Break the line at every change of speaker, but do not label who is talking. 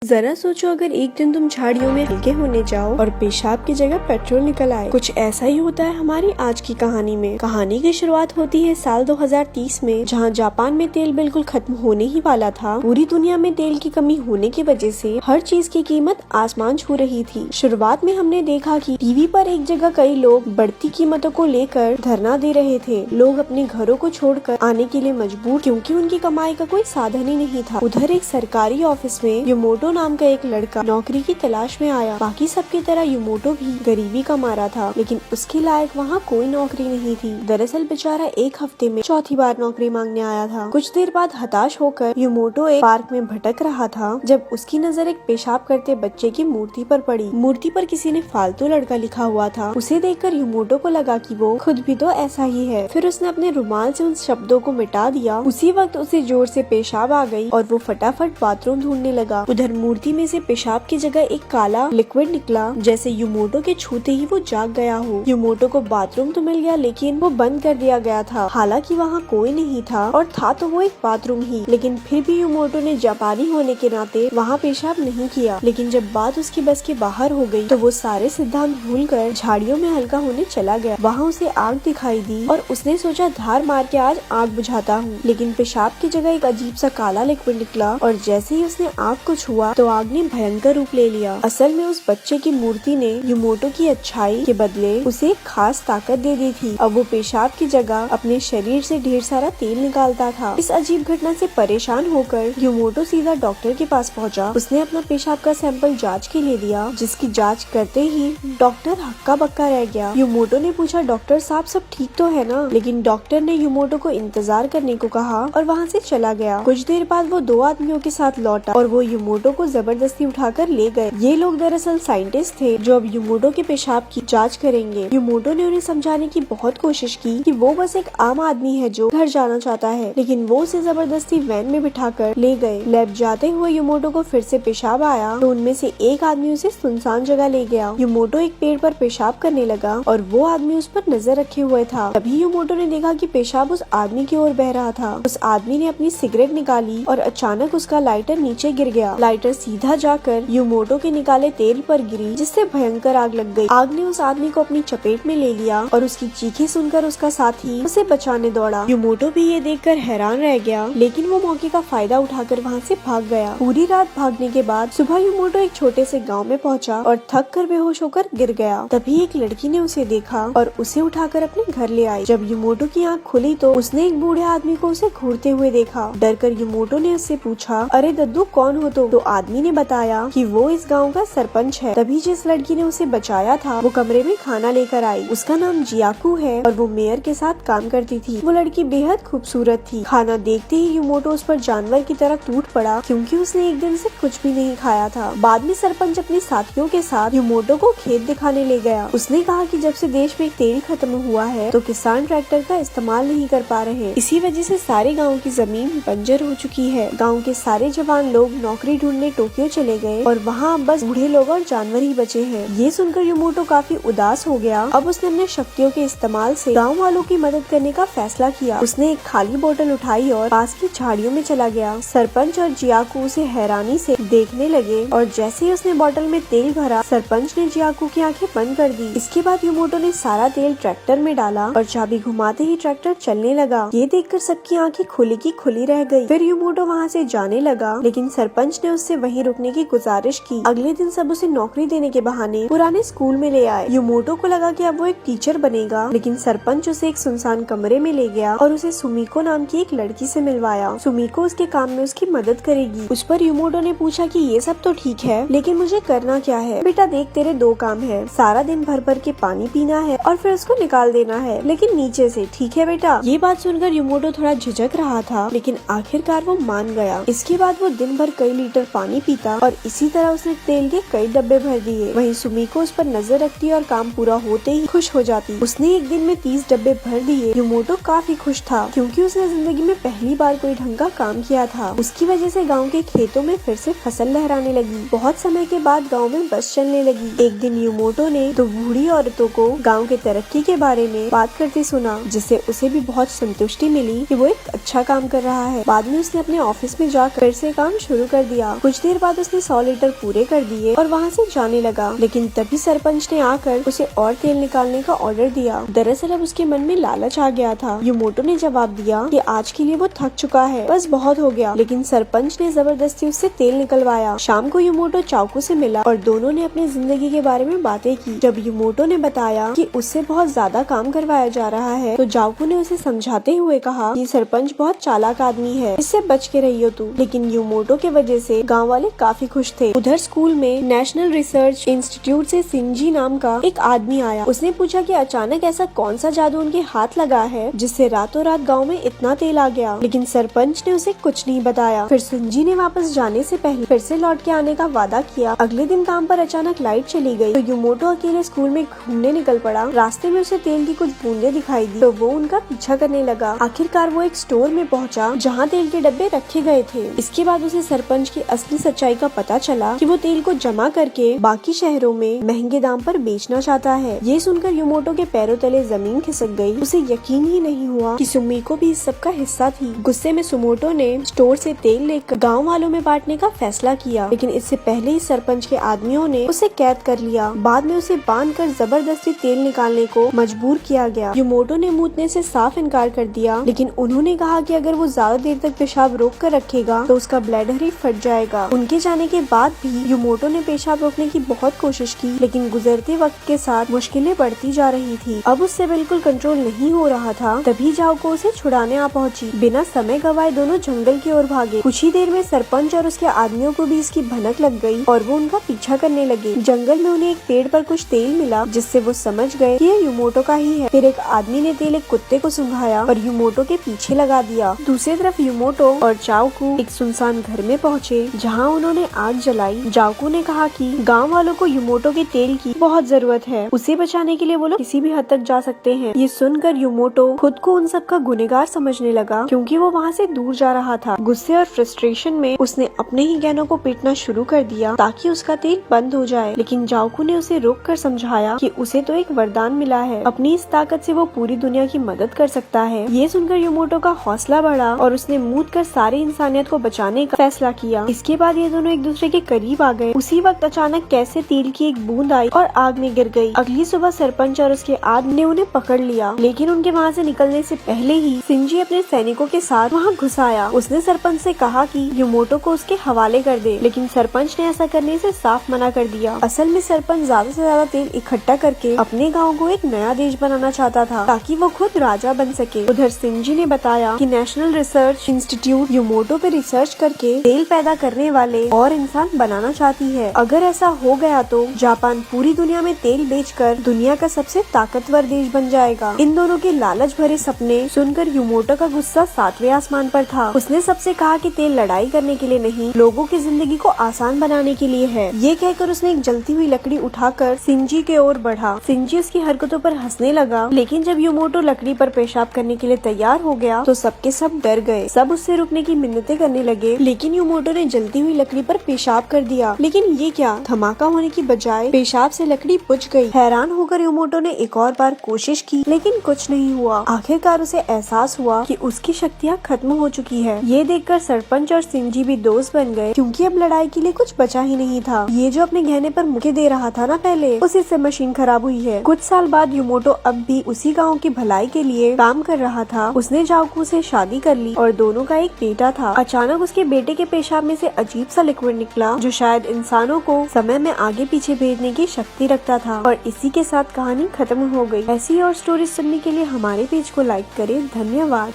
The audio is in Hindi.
जरा सोचो अगर एक दिन तुम झाड़ियों में हल्के होने जाओ और पेशाब की जगह पेट्रोल निकल आए। कुछ ऐसा ही होता है हमारी आज की कहानी में। कहानी की शुरुआत होती है साल 2030 में, जहां जापान में तेल बिल्कुल खत्म होने ही वाला था। पूरी दुनिया में तेल की कमी होने की वजह से हर चीज की कीमत आसमान छू रही थी। शुरुआत में हमने देखा कि टीवी पर एक जगह कई लोग बढ़ती कीमतों को लेकर धरना दे रहे थे। लोग अपने घरों को छोड़कर आने के लिए मजबूर, क्योंकि उनकी कमाई का कोई साधन ही नहीं था। उधर एक सरकारी ऑफिस में युमोटो नाम का एक लड़का नौकरी की तलाश में आया। बाकी सबकी तरह युमोटो भी गरीबी का मारा था, लेकिन उसके लायक वहाँ कोई नौकरी नहीं थी। दरअसल बेचारा एक हफ्ते में चौथी बार नौकरी मांगने आया था। कुछ देर बाद हताश होकर युमोटो एक पार्क में भटक रहा था, जब उसकी नजर एक पेशाब करते बच्चे की मूर्ति पर पड़ी। मूर्ति पर किसी ने फालतू लड़का लिखा हुआ था। उसे देखकर युमोटो को लगा कि वो खुद भी तो ऐसा ही है। फिर उसने अपने रुमाल से उन शब्दों को मिटा दिया। उसी वक्त उसे जोर से पेशाब आ गई और वो फटाफट बाथरूम ढूंढने लगा। उधर मूर्ति में से पेशाब की जगह एक काला लिक्विड निकला, जैसे युमोटो के छूते ही वो जाग गया हो। युमोटो को बाथरूम तो मिल गया, लेकिन वो बंद कर दिया गया था। हालांकि वहाँ कोई नहीं था, और था तो वो एक बाथरूम ही, लेकिन फिर भी युमोटो ने जापानी होने के नाते वहाँ पेशाब नहीं किया। लेकिन जब बात उसकी बस के बाहर हो गई तो वो सारे सिद्धांत भूलकर झाड़ियों में हल्का होने चला गया। वहाँ उसे आग दिखाई दी और उसने सोचा धार मार के आज आग बुझाता हूँ, लेकिन पेशाब की जगह एक अजीब सा काला लिक्विड निकला, और जैसे ही उसने आग को छुआ तो आग ने भयंकर रूप ले लिया। असल में उस बच्चे की मूर्ति ने युमोटो की अच्छाई के बदले उसे एक खास ताकत दे दी थी। अब वो पेशाब की जगह अपने शरीर से ढेर सारा तेल निकालता था। इस अजीब घटना से परेशान होकर युमोटो सीधा डॉक्टर के पास पहुंचा। उसने अपना पेशाब का सैंपल जांच के लिए दिया, जिसकी जांच करते ही डॉक्टर हक्का बक्का रह गया। युमोटो ने पूछा, डॉक्टर साहब सब ठीक तो है ना? लेकिन डॉक्टर ने युमोटो को इंतजार करने को कहा और वहाँ से चला गया। कुछ देर बाद वो दो आदमियों के साथ लौटा और वो युमोटो को जबरदस्ती उठाकर ले गए। ये लोग दरअसल साइंटिस्ट थे जो अब युमोटो के पेशाब की जांच करेंगे। युमोटो ने उन्हें समझाने की बहुत कोशिश की कि वो बस एक आम आदमी है जो घर जाना चाहता है, लेकिन वो उसे जबरदस्ती वैन में बिठाकर ले गए। लैब जाते हुए युमोटो को फिर से पेशाब आया तो उनमें से एक आदमी उसे सुनसान जगह ले गया। युमोटो एक पेड़ पर पेशाब करने लगा और वो आदमी उस पर नजर रखे हुए था। तभी युमोटो ने देखा कि पेशाब उस आदमी की ओर बह रहा था। उस आदमी ने अपनी सिगरेट निकाली और अचानक उसका लाइटर नीचे गिर गया। लाइटर सीधा जाकर युमोटो के निकाले तेल पर गिरी, जिससे भयंकर आग लग गई। आग ने उस आदमी को अपनी चपेट में ले लिया और उसकी चीखें सुनकर उसका साथी उसे बचाने दौड़ा। युमोटो भी ये देखकर हैरान रह गया, लेकिन वो मौके का फायदा उठाकर वहाँ से भाग गया। पूरी रात भागने के बाद सुबह युमोटो एक छोटे से गांव में पहुंचा और थक कर बेहोश होकर गिर गया। तभी एक लड़की ने उसे देखा और उसे उठाकर अपने घर ले आई। जब युमोटो की आँख खुली तो उसने एक बूढ़े आदमी को उसे घूरते हुए देखा। डरकर युमोटो ने उससे पूछा, अरे दद्दू कौन हो? तो आदमी ने बताया कि वो इस गांव का सरपंच है। तभी जिस लड़की ने उसे बचाया था वो कमरे में खाना लेकर आई। उसका नाम जियाकू है और वो मेयर के साथ काम करती थी। वो लड़की बेहद खूबसूरत थी। खाना देखते ही युमोटो उस पर जानवर की तरह टूट पड़ा, क्योंकि उसने एक दिन से कुछ भी नहीं खाया था। बाद में सरपंच अपने साथियों के साथ युमोटो को खेत दिखाने ले गया। उसने कहा कि जब से देश में तेल खत्म हुआ है तो किसान ट्रैक्टर का इस्तेमाल नहीं कर पा रहे। इसी वजह से सारे गाँव की जमीन बंजर हो चुकी है। गाँव के सारे जवान लोग नौकरी ढूंढने टोक्यो चले गए और वहाँ बस बूढ़े लोग और जानवर ही बचे हैं। ये सुनकर युमोटो काफी उदास हो गया। अब उसने अपने शक्तियों के इस्तेमाल से गांव वालों की मदद करने का फैसला किया। उसने एक खाली बोतल उठाई और पास की झाड़ियों में चला गया। सरपंच और जियाकू उसे हैरानी से देखने लगे और जैसे ही उसने बोतल में तेल भरा, सरपंच ने जियाकू की आंखें बंद कर दी। इसके बाद युमोटो ने सारा तेल ट्रैक्टर में डाला और चाबी घुमाते ही ट्रैक्टर चलने लगा। ये देखकर सबकी आंखें खुली की खुली रह गई। फिर युमोटो वहाँ से जाने लगा, लेकिन सरपंच ने उससे वहीं रुकने की गुजारिश की। अगले दिन सब उसे नौकरी देने के बहाने पुराने स्कूल में ले आए। युमोटो को लगा कि अब वो एक टीचर बनेगा, लेकिन सरपंच उसे एक सुनसान कमरे में ले गया और उसे सुमिको नाम की एक लड़की से मिलवाया। सुमिको उसके काम में उसकी मदद करेगी। उस पर युमोटो ने पूछा कि ये सब तो ठीक है, लेकिन मुझे करना क्या है? बेटा देख, तेरे दो काम है, सारा दिन भर भर के पानी पीना है और फिर उसको निकाल देना है, लेकिन नीचे से, ठीक है बेटा? ये बात सुनकर युमोटो थोड़ा झिझक रहा था, लेकिन आखिरकार वो मान गया। इसके बाद वो दिन भर कई लीटर पानी पीता और इसी तरह उसने तेल के कई डब्बे भर दिए। वहीं सुमिको उस पर नजर रखती और काम पूरा होते ही खुश खुश हो जाती। उसने एक दिन में 30 डब्बे भर दिए। युमोटो काफी खुश था क्योंकि उसने जिंदगी में पहली बार कोई ढंग का काम किया था। उसकी वजह से गांव के खेतों में फिर से फसल लहराने लगी। बहुत समय के बाद गांव में बस चलने लगी। एक दिन युमोटो ने दो बूढ़ी औरतों को गांव के तरक्की के बारे में बात करते सुना, जिससे उसे भी बहुत संतुष्टि मिली कि वो एक अच्छा काम कर रहा है। बाद में उसने अपने ऑफिस में जाकर फिर से काम शुरू कर दिया। कुछ देर बाद उसने 100 लीटर पूरे कर दिए और वहाँ से जाने लगा। लेकिन तभी सरपंच ने आकर उसे और तेल निकालने का ऑर्डर दिया। दरअसल अब उसके मन में लालच आ गया था। युमोटो ने जवाब दिया कि आज के लिए वो थक चुका है, बस बहुत हो गया। लेकिन सरपंच ने जबरदस्ती उससे तेल निकलवाया। शाम को युमोटो चाकू से मिला और दोनों ने अपनी जिंदगी के बारे में बातें की। जब युमोटो ने बताया कि उससे बहुत ज्यादा काम करवाया जा रहा है तो चाकू ने उसे समझाते हुए कहा कि सरपंच बहुत चालाक आदमी है, इससे बच के रहियो तू। लेकिन युमोटो के वजह से गाँव वाले काफी खुश थे। उधर स्कूल में नेशनल रिसर्च इंस्टीट्यूट से सिंजी नाम का एक आदमी आया। उसने पूछा कि अचानक ऐसा कौन सा जादू उनके हाथ लगा है जिससे रातों रात गांव में इतना तेल आ गया। लेकिन सरपंच ने उसे कुछ नहीं बताया। फिर सिंजी ने वापस जाने से पहले फिर से लौट के आने का वादा किया। अगले दिन काम पर अचानक लाइट चली गई तो युमोटो अकेले स्कूल में घूमने निकल पड़ा। रास्ते में उसे तेल की कुछ बूंदे दिखाई दी तो वो उनका पीछा करने लगा। आखिरकार वो एक स्टोर में पहुंचा जहां तेल के डब्बे रखे गए थे। इसके बाद उसे सरपंच की असली सच्चाई का पता चला कि वो तेल को जमा करके बाकी शहरों में महंगे दाम पर बेचना चाहता है। ये सुनकर युमोटो के पैरों तले जमीन खिसक गई। उसे यकीन ही नहीं हुआ कि सुमिको भी इस सब का हिस्सा थी। गुस्से में सुमोटो ने स्टोर से तेल लेकर गांव वालों में बांटने का फैसला किया। लेकिन इससे पहले ही सरपंच के आदमियों ने उसे कैद कर लिया। बाद में उसे बांधकर जबरदस्ती तेल निकालने को मजबूर किया गया। युमोटो ने मूतने से साफ इनकार कर दिया, लेकिन उन्होंने कहा कि अगर वो ज्यादा देर तक पेशाब रोक कर रखेगा तो उसका ब्लैडर ही फट जाएगा। उनके जाने के बाद भी युमोटो ने पेशाब रोकने की बहुत कोशिश की, लेकिन गुजरते वक्त के साथ मुश्किलें बढ़ती जा रही थी। अब उससे बिल्कुल कंट्रोल नहीं हो रहा था। तभी जाओको उसे छुड़ाने आ पहुंची। बिना समय गवाए दोनों जंगल की ओर भागे। कुछ ही देर में सरपंच और उसके आदमियों को भी इसकी भनक लग गई और वो उनका पीछा करने लगे। जंगल में उन्हें एक पेड़ पर कुछ तेल मिला जिससे वो समझ गए कि ये युमोटो का ही है। फिर एक आदमी ने तेल एक कुत्ते को सुंघाया और युमोटो के पीछे लगा दिया। दूसरी तरफ युमोटो और चाओकू एक सुनसान घर में पहुँचे जहाँ उन्होंने आग जलाई। चाओकू ने कहा कि गाँव वालों को युमोटो के तेल की बहुत जरूरत है। उसे बचाने के लिए वो लोग किसी भी हद तक जा सकते हैं। ये सुनकर युमोटो खुद को उन सब का गुनहगार समझने लगा क्योंकि वो वहाँ से दूर जा रहा था। गुस्से और फ्रस्ट्रेशन में उसने अपने ही गहनों को पीटना शुरू कर दिया ताकि उसका तेल बंद हो जाए। लेकिन जाओकू ने उसे रोक कर समझाया कि उसे तो एक वरदान मिला है, अपनी इस ताकत से वो पूरी दुनिया की मदद कर सकता है। ये सुनकर युमोटो का हौसला बढ़ा और उसने मूत कर सारी इंसानियत को बचाने का फैसला किया। इसके बाद ये दोनों एक दूसरे के करीब आ गए। उसी वक्त अचानक कैसे तेल की एक बूंद आई और आग में गिर गई। अगली सुबह सरपंच और उसके आदमी ने उन्हें पकड़ लिया, लेकिन उनके वहाँ से निकलने से पहले ही सिंजी अपने सैनिकों के साथ वहाँ घुस आया। उसने सरपंच से कहा कि युमोटो को उसके हवाले कर दे, लेकिन सरपंच ने ऐसा करने से साफ मना कर दिया। असल में सरपंच ज्यादा से ज्यादा तेल इकट्ठा करके अपने गाँव को एक नया देश बनाना चाहता था ताकि वो खुद राजा बन सके। उधर सिंजी ने बताया कि नेशनल रिसर्च इंस्टीट्यूट युमोटो पे रिसर्च करके तेल पैदा करने वाले और इंसान बनाना चाहती है। अगर ऐसा हो गया तो जापान पूरी दुनिया में तेल बेचकर दुनिया का सबसे ताकतवर देश बन जाएगा। इन दोनों के लालच भरे सपने सुनकर युमोटो का गुस्सा 7वें आसमान पर था। उसने सबसे कहा कि तेल लड़ाई करने के लिए नहीं, लोगों की जिंदगी को आसान बनाने के लिए है। ये कहकर उसने एक जलती हुई लकड़ी उठाकर सिंजी के ओर बढ़ा। सिंजी उसकी हरकतों पर हंसने लगा, लेकिन जब युमोटो लकड़ी पर पेशाब करने के लिए तैयार हो गया तो सबके सब डर गए। सब उससे रुकने की मिन्नतें करने लगे, लेकिन युमोटो ने जलती हुई लकड़ी पर पेशाब कर दिया। लेकिन ये क्या, धमाका होने की बजाय पेशाब से लकड़ी बुझ गई। हैरान होकर युमोटो ने एक और बार कोशिश की, लेकिन कुछ नहीं हुआ। आखिरकार उसे एहसास हुआ कि उसकी शक्तियाँ खत्म हो चुकी है। ये देखकर सरपंच और सिंजी भी दोस्त बन गए क्योंकि अब लड़ाई के लिए कुछ बचा ही नहीं था। ये जो अपने गहने पर मुके दे रहा था ना पहले, उसी से मशीन खराब हुई है। कुछ साल बाद युमोटो अब भी उसी गाँव की भलाई के लिए काम कर रहा था। उसने जाओकू से शादी कर ली और दोनों का एक बेटा था। अचानक उसके बेटे के पेशाब में से अजीब सा लिक्विड निकला जो शायद इंसानों को समय में आगे पीछे भेजने की शक्ति रखता था। और इसी के साथ कहानी खत्म हो गई। ऐसी और स्टोरीज सुनने के लिए हमारे पेज को लाइक करें। धन्यवाद।